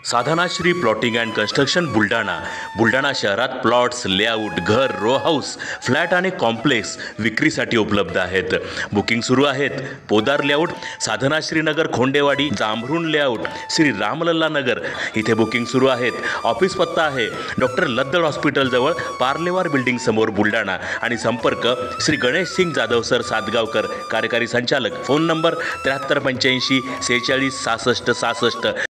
Sadhanashri plotting and construction Buldhana शहरात plots, layout, घर, row house, flat आणि कॉम्प्लेक्स विक्रीसाठी उपलब्ध आहेत. बुकिंग सुरू आहेत. पोदार लेआउट, साधनाश्री नगर खोंडेवाडी, जांभरुण लेआउट, श्री रामलल्ला नगर इथे बुकिंग सुरू आहेत. ऑफिस पत्ता आहे डॉक्टर लद्दड हॉस्पिटल जवळ, पार्लेवार बिल्डिंग समोर, बुलढाणा. आणि संपर्क श्री गणेश सिंग जाधव सर सातगावकर, कार्यकारी संचालक. Phone number 7385 46 66 66.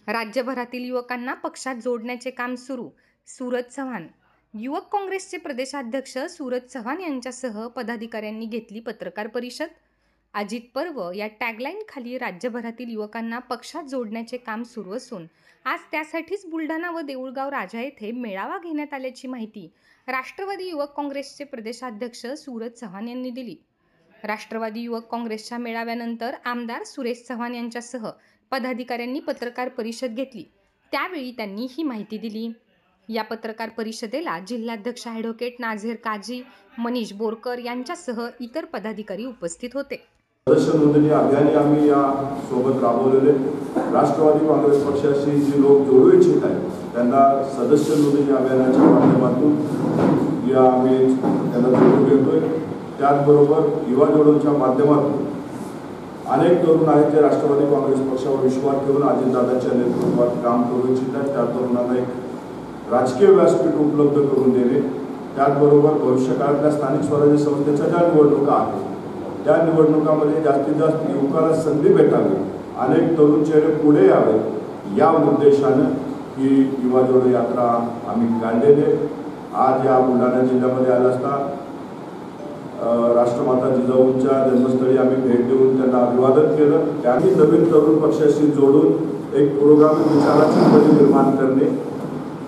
राज्यभरातील युवकांना पक्षात जोडण्याचे काम सुरू. सूरज चव्हाण. युवक काँग्रेसचे प्रदेशाध्यक्ष सूरज चव्हाण यांच्यासह पदाधिकाऱ्यांनी घेतली पत्रकार परिषद. अजित पर्व या टॅगलाईन खाली राज्यभरातील युवकांना पक्षात जोडण्याचे काम सुरू असून आज त्यासाठीच बुलढाणा व देऊळगाव राजा येथे मेळावा घेण्यात आल्याची माहिती राष्ट्रवादी युवक काँग्रेसचे प्रदेशाध्यक्ष सूरज चव्हाण यांनी दिली. राष्ट्रवादी युवक काँग्रेसच्या मेळाव्यानंतर आमदार सुरेश चव्हाण यांच्यासह पदाधिकाऱ्यांनी पत्रकार परिषद घेतली. त्यावेळी त्यांनी ही माहिती दिली. या पत्रकार परिषदेला जिल्हाध्यक्ष ॲडव्होकेट नाझीर काझी, मनीष बोरकर यांच्यासह इतर पदाधिकारी उपस्थित होते. सदस्य नोंदणी अभियान आम्ही या सोबत राबवलेले. राष्ट्रवादी काँग्रेस पक्षाशी जी लोक जोडू इच्छित आहेत त्यांना सदस्य नोंदणी अभियानाच्या माध्यमातून या आम्ही त्यांना जोडून घेतोय. त्याचबरोबर युवा जोडूंच्या माध्यमातून अनेक तरुण आहेत जे राष्ट्रवादी काँग्रेस पक्षावर विश्वास ठेवून अजितदादांच्या नेतृत्वात काम करू इच्छितात. त्या तरुणांना एक राजकीय व्यासपीठ उपलब्ध करून देणे, त्याचबरोबर भविष्यकाळातल्या स्थानिक स्वराज्य संस्थेच्या ज्या निवडणुका आहेत त्या निवडणुकांमध्ये जास्तीत जास्त युवकांना संधी भेटावी, अनेक तरुण चेहरे पुढे यावे, या उद्देशानं ही युवा जोडो यात्रा आम्ही काढलेली. आज या बुलढाणा जिल्ह्यामध्ये आला असता राष्ट्रमाता जिजाऊंच्या जन्मस्थळी आम्ही भेट देऊन त्यांना अभिवादन केलं. त्यांनी नवीन तरुण पक्षाशी जोडून एक पुरोगामी विचाराची पिढी निर्माण करणे.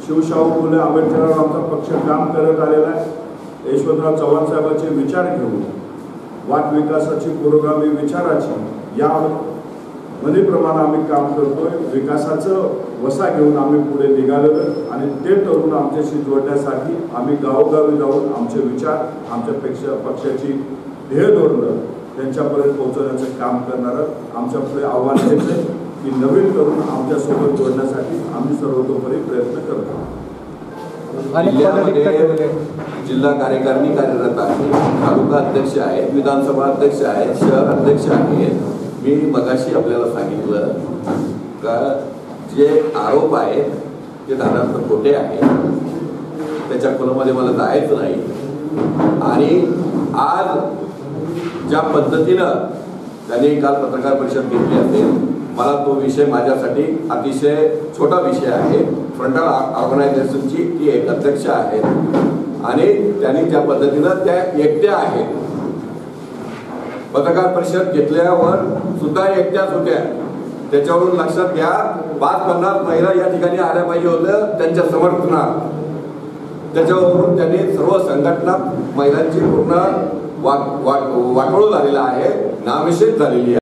शिवशाहू फुले आंबेडकरांवर आमचा पक्ष काम करत आलेला आहे. यशवंतराव चव्हाण साहेबांचे विचार घेऊन वाट विकासाची, पुरोगामी विचाराची या मनीप्रमाणे आम्ही काम करतोय. विकासाचं वसा घेऊन आम्ही पुढे निघालेलो आणि ते तरुण आमच्याशी जोडण्यासाठी आम्ही गावोगावी जाऊन आमचे विचार, आमच्या पक्षाची ध्येय धोरणं त्यांच्यापर्यंत पोहोचवण्याचं काम करणारं आमच्या पुढे आव्हान द्यायचं की नवीन तरुण आमच्यासोबत जोडण्यासाठी आम्ही सर्वतोपरी प्रयत्न करतो. जिल्हा कार्यकारिणी कार्यरत आहे, तालुका अध्यक्ष आहेत, विधानसभा अध्यक्ष आहेत, शहर अध्यक्ष आहेत. मी मगाशी आपल्याला सांगितलं का जे आरोप आहेत ते दादांत खोटे आहेत, त्याच्या खोलामध्ये मला जायचं नाही. आणि आज ज्या पद्धतीनं त्यांनी काल पत्रकार परिषद घेतली असेल, मला तो विषय माझ्यासाठी अतिशय छोटा विषय आहे. फ्रंटल ऑर्गनायझेशनची ती एक अध्यक्ष आहेत आणि त्यांनी ज्या पद्धतीनं त्या एकट्या आहेत. पत्रकार परिषद घेतल्यावर सुद्धा एकट्याच होत्या. त्याच्यावरून लक्षात घ्या 5-50 महिला या ठिकाणी आल्या पाहिजे होत्या त्यांच्या समर्थनात. त्याच्यावरून त्यांनी सर्व संघटना महिलांची पूर्ण वाटोळ झालेला आहे, नामशेष झालेली आहे.